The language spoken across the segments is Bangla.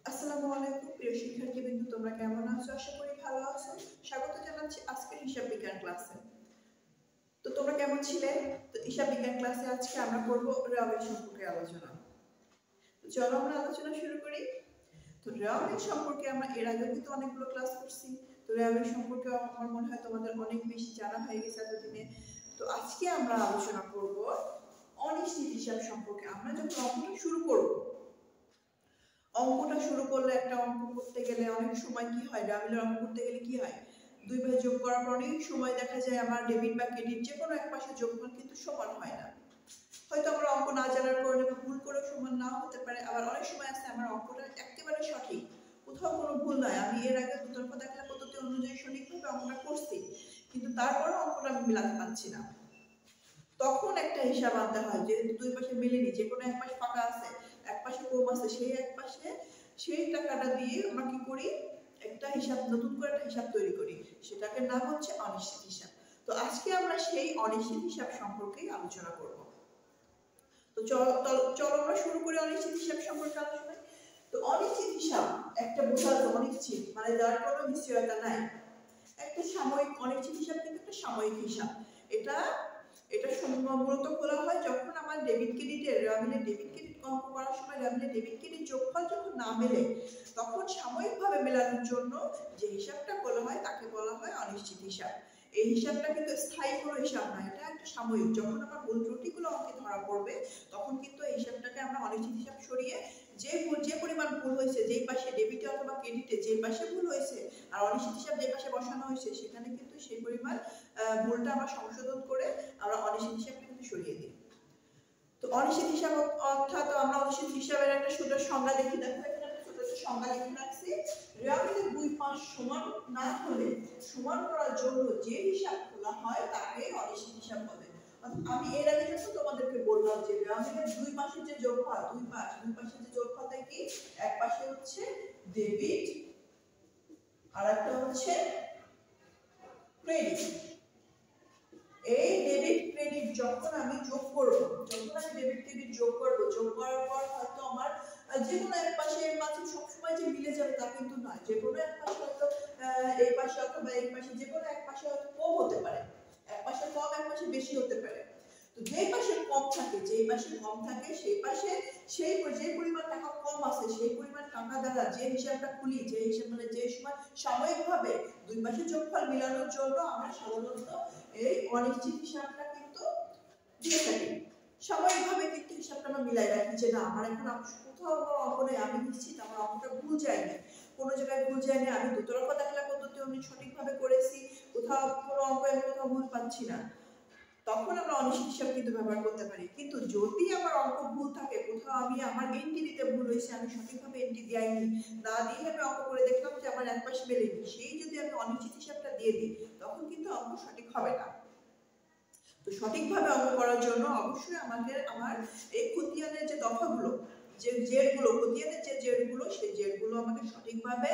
আসসালামু আলাইকুম প্রিয় শিক্ষার্থীবৃন্দ, তোমরা কেমন আছো? আশা করি ভালো আছো। স্বাগত জানাচ্ছি আজকের হিসাব বিজ্ঞান ক্লাসে। তো তোমরা কেমন ছিলে? তো হিসাব বিজ্ঞান ক্লাসে আজকে আমরা করব রেওয়ামিল সম্পর্কে আলোচনা। তো চলো আমরা আলোচনা শুরু করি। তো রেওয়ামিল সম্পর্কে আমরা এর আগে কিন্তু অনেকগুলো ক্লাস করছি। তো রেওয়ামিল সম্পর্কে আমার মনে হয় তোমাদের অনেক বেশি জানা হয়ে গেছে এতদিনে। তো আজকে আমরা আলোচনা করব অনিশ্চিত হিসাব সম্পর্কে। আমরা যখন অঙ্কটা শুরু করব, অঙ্কটা শুরু করলে একটা অঙ্ক করতে গেলে অনেক সময় কি হয়, রেওয়ামিলের অঙ্ক করতে গেলে কি হয়, দুই পাশে যোগ করার পর অনেক সময় দেখা যায় আমার ডেবিট বা ক্রেডিট যে কোনো এক পাশে যোগফল কিন্তু সমান হয় না। হয়তো আমার অঙ্ক না জানার কারণে বা ভুল করে সমান নাও হতে পারে। আবার অনেক সময় আছে আমার অঙ্কটা একেবারে সঠিক, কোথাও কোনো ভুল নাই, আমি এর আগে দুতর্ক দাখিলা পদ্ধতি অনুযায়ী সঠিকভাবে অঙ্কটা করছি, কিন্তু তারপরও অঙ্কটা আমি মিলাতে পারছি না। তখন একটা হিসাব আনতে হয়, যেহেতু দুই পাশে মিলেনি, যে কোনো এক পাশে ফাঁকা আছে, এক পাশে কম আছে, সেই এক পাশে সেই টাকাটা দিয়ে আমরা কি করি, একটা হিসাব, নতুন করে একটা হিসাব তৈরি করি, সেটাকে নাম হচ্ছে অনিশ্চিত হিসাব। তো আজকে আমরা সেই অনিশ্চিত হিসাব সম্পর্কেই আলোচনা করব। তো চলো আমরা শুরু করি অনিশ্চিত হিসাব সম্পর্কে আলোচনা। তো অনিশ্চিত হিসাব একটা বোঝা, অনিশ্চিত মানে যার কোনো নিশ্চয়তা নাই। একটা সাময়িক অনিশ্চিত হিসাব কিন্তু একটা সাময়িক হিসাব। এটা এটা মূলত খোলা হয় যখন আমার ডেবিট ক্রেডিটের, রেওয়ামিলের ডেবিট ক্রেডিট অঙ্ক করার সময় রেওয়ামিলের ডেবিট ক্রেডিট যোগফল যখন না মেলে, তখন সাময়িকভাবে মেলানোর জন্য যে হিসাবটা খোলা হয় তাকে বলা হয় অনিশ্চিত হিসাব। এই হিসাবটা কিন্তু স্থায়ী কোনো হিসাব না, এটা একটা সাময়িক। যখন আমার ভুল ত্রুটিগুলো অঙ্কে ধরা পড়বে, তখন কিন্তু এই হিসাবটাকে আমরা অনিশ্চিত হিসাব সরিয়ে যে পরিমাণ ভুল হয়েছে, যেই পাশে ডেবিটে অথবা ক্রেডিটে যে পাশে ভুল হয়েছে আর অনিশ্চিত হিসাব যে পাশে বসানো হয়েছে, সেখানে কিন্তু সেই পরিমাণ ভুলটা আমরা সংশোধন করে আমরা অনিশ্চিত হিসাবটা কিন্তু সরিয়ে দিই। তো অনিশ্চিত হিসাব অর্থাৎ আমরা অনিশ্চিত হিসাবের একটা সুন্দর সংজ্ঞা দেখি। দেখো এখানে একটা ছোট একটা সংজ্ঞা লিখে রাখছি। রেওয়ামিলের দুই পাশ সমান না হলে সমান করার জন্য যে হিসাব খোলা হয় তাকে অনিশ্চিত হিসাব বলে। আমি এর আগে যখন তোমাদেরকে বললাম যে রেওয়ামিলের দুই পাশের যে যোগফল, দুই পাশের যে যোগফলটা কি, এক পাশে হচ্ছে ডেবিট আর একটা হচ্ছে ক্রেডিট। এই ডেবিট ক্রেডিট যখন আমি যোগ করব, যোগ করার পর হয়তো আমার যে কোনো এক পাশে সবসময় যে মিলে যাবে তা কিন্তু নয়। যে কোনো এক পাশে হয়তো এই পাশে অথবা এই পাশে যে কোনো এক পাশে হয়তো কম হতে পারে, এক পাশে কম এক পাশে বেশি হতে পারে। তো যেই পাশে কম থাকে, সেই পাশে যে পরিমাণ টাকা কম আছে সেই পরিমাণ টাকা দ্বারা যে হিসাবটা খুলি, যে হিসাব মানে যে সময় সাময়িকভাবে দুই পাশে যোগফল মিলানোর জন্য আমরা সাধারণত এই অনিশ্চিত হিসাবটা কিন্তু দিয়ে থাকি। সাময়িকভাবে কিন্তু হিসাবটা আমরা মিলাই রাখি যে না, আমার এখন কোথাও আমার অঙ্ক নেই, আমি নিশ্চিত আমার অঙ্কটা ভুল যায়নি, কোনো জায়গায় ভুল যায়নি, আমি দুতরফ দাখিলা পদ্ধতি আমি সঠিকভাবে করেছি, কোথাও কোনো অঙ্ক আমি কোথাও ভুল পাচ্ছি না, তখন আমরা অনিশ্চিত হিসাব কিন্তু ব্যবহার করতে পারি। কিন্তু যদি আমার অঙ্ক ভুল থাকে, কোথাও আমি আমার এন্ট্রি দিতে ভুল হয়েছে, আমি সঠিকভাবে এন্ট্রি দেয়নি, না দিয়ে আমি অঙ্ক করে দেখলাম যে আমার এক পাশে মেলেনি, সেই যদি আমি অনিশ্চিত হিসাবটা দিয়ে দিই, তখন কিন্তু অঙ্ক সঠিক হবে না। তো সঠিকভাবে অঙ্ক করার জন্য অবশ্যই আমাদের আমার এই খতিয়ানের যে দফাগুলো, যে জেরগুলো, খতিয়ানের যে জেরগুলো, সেই জেরগুলো আমাকে সঠিকভাবে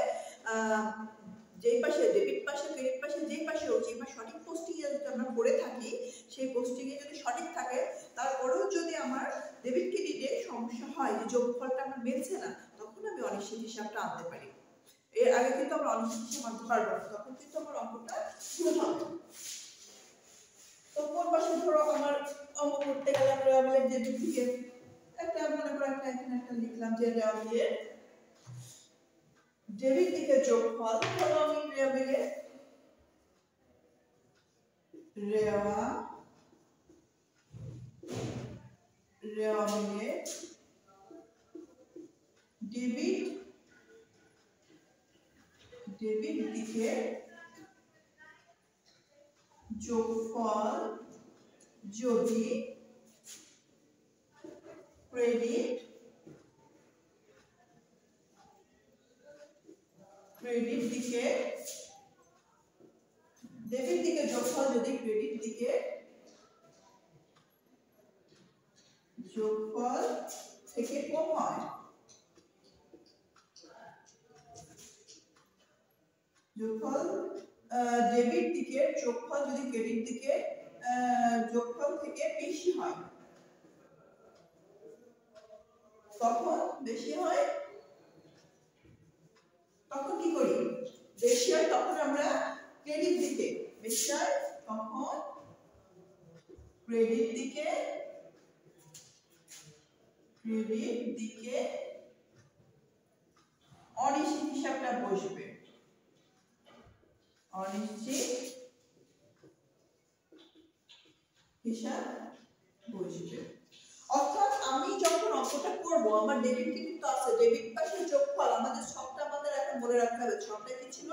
যেই পাশে ডেবিট পাশে ক্রেডিট পাশে যেই পাশে হচ্ছে, এবার সঠিক পোস্টিংয়ে যদি আমরা করে থাকি, সেই পোস্টিংয়ে যদি সঠিক থাকে, তারপরেও যদি আমার ডেবিট ক্রেডিটে সমস্যা হয়, যে যোগফলটা আমার মিলছে না, তখন আমি অনিশ্চিত হিসাবটা আনতে পারি। এর আগে কিন্তু আমরা অনিশ্চিত হিসাব আনতে পারবো না, তখন কিন্তু আমার অঙ্কটা ভুল হবে। তো কোন পাশে ধরো আমার অঙ্ক করতে গেলে আমরা রেওয়ামিলের ডেবিট থেকে একটা মনে করো একটা এখানে একটা লিখলাম যে রেওয়ামিলের ডেবিট দিকে যোগফল, ধরো আমি রেওয়ামিলের ডেবিট দিকে যোগফল যদি ক্রেডিট দিকে, ডেবিট দিকে যোগফল যদি ক্রেডিট দিকে যোগফল থেকে কম হয়, যোগফল ডেবিট দিকে যোগফল যদি ক্রেডিট দিকে যোগফল থেকে বেশি হয়, তখন বেশি হয় যায় তখন ক্রেডিট দিকে অনিশ্চিত হিসাবটা বসবে, অনিশ্চিত হিসাব বসবে। অর্থাৎ আমি যখন অঙ্কটা করব আমার ডেবিট কিন্তু আছে, ডেবিট পাশে যোগফল আমাদের সবটা আমাদের এখন মনে রাখতে হবে। সবটা কি ছিল?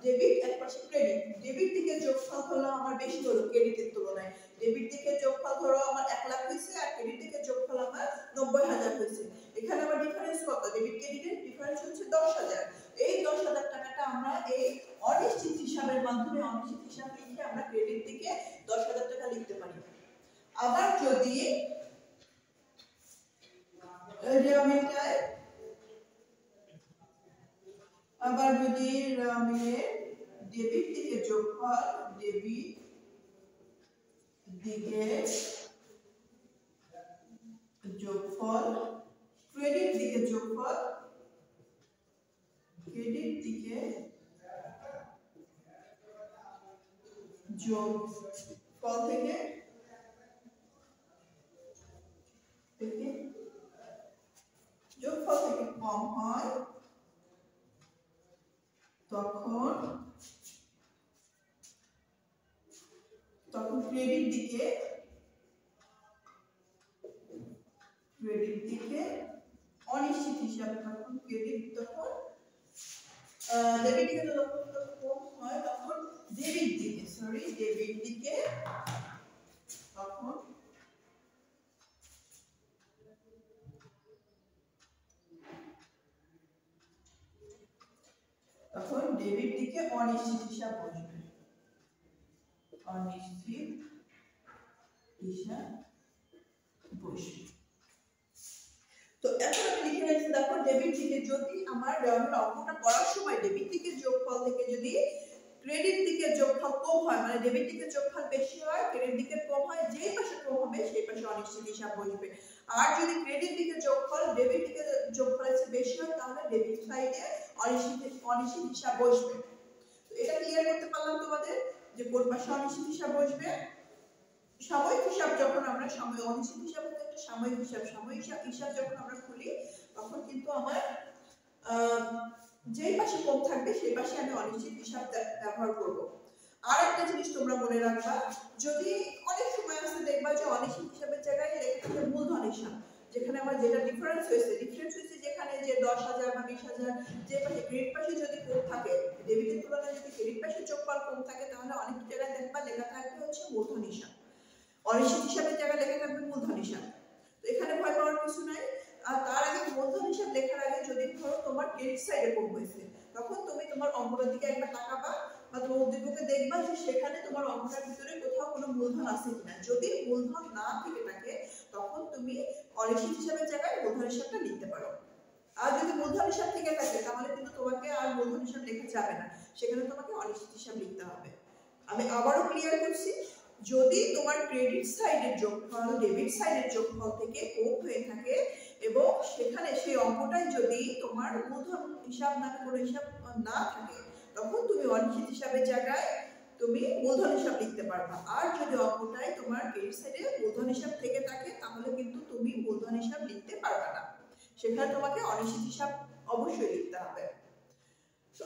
ডেবিট এক পাশে ক্রেডিট। ডেবিট দিকে যোগফল হলো আমার বেশি হলো ক্রেডিটের তুলনায়। ডেবিট দিকে যোগফল ধরো আমার 1 লাখ হইছে আর ক্রেডিট দিকে যোগফল আমার 90,000 হইছে। এখানে আমার ডিফারেন্স কত? ডেবিট ক্রেডিটের ডিফারেন্স হচ্ছে 10,000। এই 10,000 টাকাটা আমরা এই অনিশ্চিত হিসাবের মাধ্যমে অনিশ্চিত হিসাব লিখে আমরা ক্রেডিট দিকে 10,000 টাকা লিখতে পারি। আবার যদি রামের ডেবিট দিকে যোগফল, ডেবিট দিকে যোগফল, ক্রেডিট দিকে যোগফল, ক্রেডিট দিকে যোগফল থেকে যোগফল থেকে কম হয় তখন ক্রেডিট দিকে অনিশ্চিত হিসাব, তখন ক্রেডিট তখন ডেবিট দিকে যখন কম হয় তখন ডেবিট দিকে তখন ডেবিট দিকে অনিশ্চিত হিসাব বসবে, অনিশ্চিত হিসাব বসবে। তো এখন আমি লিখে রাখছি, দেখো ডেবিট দিকে যদি আমার অঙ্কটা করার সময় ডেবিট দিকে যোগফল থেকে যদি ক্রেডিট দিকে যোগফল কম হয়, মানে ডেবিট দিকে যোগফল বেশি হয় ক্রেডিট দিকে কম হয়, যেই পাশে কম হবে সেই পাশে অনিশ্চিত হিসাব বসবে। আর যদি ক্রেডিট দিকে যোগফল ডেবিট দিকে যোগফলের চেয়ে বেশি হয় তাহলে ডেবিট সাইডে অনিশ্চিত হিসাব বসবে। তো এটা ক্লিয়ার করতে পারলাম তোমাদের যে কোন পাশে অনিশ্চিত হিসাব বসবে। সাময়িক হিসাব যখন আমরা অনিশ্চিত হিসাব হচ্ছে একটা সাময়িক হিসাব যখন আমরা খুলি তখন কিন্তু আমার যেই পাশে কম থাকবে সেই পাশে আমি অনিশ্চিত হিসাব ব্যবহার করব। আর একটা জিনিস তোমরা মনে রাখবা, যদি অনেক সময় আছে দেখবা যে অনিশ্চিত হিসাবের জায়গায় লেখা থাকে মূলধন হিসাব, যেখানে আমার যেটা ডিফারেন্স হয়েছে যেখানে যে 10,000 বা 20,000 যে পাশে ক্রেডিট পাশে যদি কম থাকে, ডেবিটের তুলনায় যদি ক্রেডিট পাশে যোগফল কম থাকে তাহলে অনেক জায়গায় দেখবা লেখা থাকবে হচ্ছে মূলধন হিসাব, অনিশ্চিত হিসাবের জায়গায় লেখা থাকবে মূলধন হিসাব। তো এখানে ভয় পাওয়ার কিছু নাই। আর তার আগে মূলধন হিসাব লেখার আগে যদি ধরো তোমার ক্রেডিট সাইডে কম হয়েছে তখন তুমি তোমার অঙ্কটার দিকে একবার তাকাবা বা তোমার উদ্দীপকে দেখবা যে সেখানে তোমার অঙ্কটার ভিতরে কোথাও কোনো মূলধন আছে কিনা। যদি মূলধন না থেকে থাকে তখন তুমি অনিশ্চিত হিসাবের জায়গায় মূলধন হিসাবটা লিখতে পারো। আর যদি মূলধন হিসাব থেকে থাকে তাহলে কিন্তু তোমাকে আর মূলধন হিসাব লেখা যাবে না, সেখানে তোমাকে অনিশ্চিত হিসাব লিখতে হবে। আমি আবারও ক্লিয়ার করছি, যদি তোমার ক্রেডিট সাইডের যোগফল ডেবিট সাইডের যোগফল থেকে কম হয়ে থাকে এবং সেখানে সেই অঙ্কটাই যদি তোমার মূলধন হিসাব নামে কোনো হিসাব না থাকে তখন তুমি অনিশ্চিত হিসাবের জায়গায় তুমি মূলধন হিসাব লিখতে পারবা। আর যদি অঙ্কটাই তোমার ক্রেডিট সাইডে মূলধন হিসাব থেকে থাকে তাহলে কিন্তু তুমি মূলধন হিসাব লিখতে পারবে না, সেখানে তোমাকে অনিশ্চিত হিসাব অবশ্যই লিখতে হবে।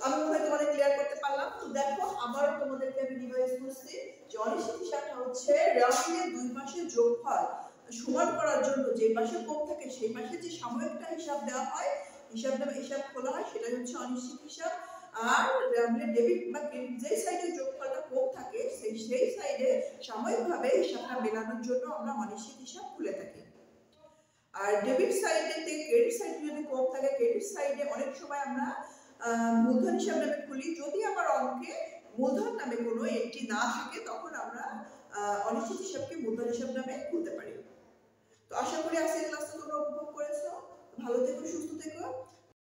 আমি মনে হয় তোমাদের ক্লিয়ার করতে পারলাম। তো দেখো আবারও তোমাদেরকে আমি রিভাইজ করছি যে অনিশ্চিত হিসাবটা হচ্ছে রাশির দুই পাশের যোগফল সমান করার জন্য যে পাশে কম থাকে সেই পাশে যে সাময়িকটা হিসাব দেওয়া হয়, হিসাব খোলা হয়, সেটা হচ্ছে অনিশ্চিত হিসাব। আর ডেবিট বা ক্রেডিট যে সাইডে যোগফলটা কম থাকে সেই সাইডে সাময়িকভাবে হিসাবটা মেলানোর জন্য আমরা অনিশ্চিত হিসাব খুলে থাকি। আর ডেবিট সাইডে থেকে ক্রেডিট সাইডে যদি কম থাকে ক্রেডিট সাইডে অনেক সময় আমরা মূলধন হিসাব নামে খুলি। যদি আমার অঙ্কে মূলধন নামে কোনো একটি না থাকে তখন আমরা অনিশ্চিত হিসাবকে মূলধন হিসাব নামে খুলতে পারি। তো আশা করি আজকের ক্লাসটা তোমরা উপভোগ করেছো। ভালো থেকো, সুস্থ থেকো।